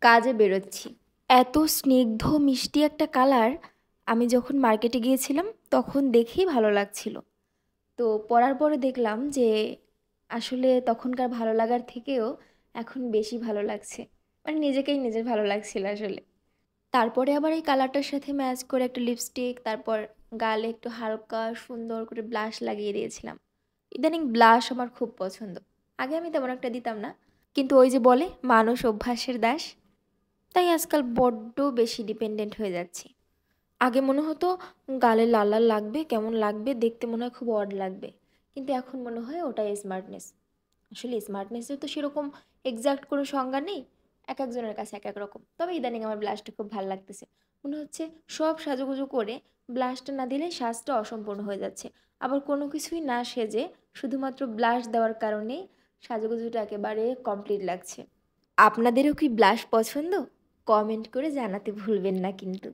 কাজে বেরোচ্ছি। এত স্নিগ্ধ মিষ্টি একটা কালার আমি যখন মার্কেটে গিয়েছিলাম তখন দেখেই ভালো লাগছিল। তো পরার পরে দেখলাম যে আসলে তখনকার ভালো লাগার থেকেও এখন বেশি ভালো লাগছে। মানে নিজেকেই নিজের ভালো লাগছিল আসলে। তারপরে আবার এই কালারটার সাথে ম্যাচ করে একটা লিপস্টিক, তারপর গালে একটু হালকা সুন্দর করে ব্লাশ লাগিয়ে দিয়েছিলাম। ইদানিং ব্লাশ আমার খুব পছন্দ। আগে আমি তেমন একটা দিতাম না, কিন্তু ওই যে বলে মানুষ অভ্যাসের দাস, তাই আজকাল বড্ড বেশি ডিপেন্ডেন্ট হয়ে যাচ্ছি। আগে মনে হতো গালে লাল লাল লাগবে, কেমন লাগবে দেখতে, মনে হয় খুব অড লাগবে, কিন্তু এখন মনে হয় ওটাই স্মার্টনেস। আসলে স্মার্টনেসের তো সেরকম এক্সাক্ট কোনো সংজ্ঞা নেই, এক একজনের কাছে এক এক রকম। তবে ইদানিং আমার ব্লাশটা খুব ভালো লাগতেছে। মনে হচ্ছে সব সাজুগুজু করে ব্লাশটা না দিলে সাজটা অসম্পূর্ণ হয়ে যাচ্ছে। আবার কোনো কিছুই না সেজে শুধুমাত্র ব্লাশ দেওয়ার কারণেই সাজুগুজুটা একেবারে কমপ্লিট লাগছে। আপনাদেরও কি ব্লাশ পছন্দ? কমেন্ট করে জানাতে ভুলবেন না কিন্তু।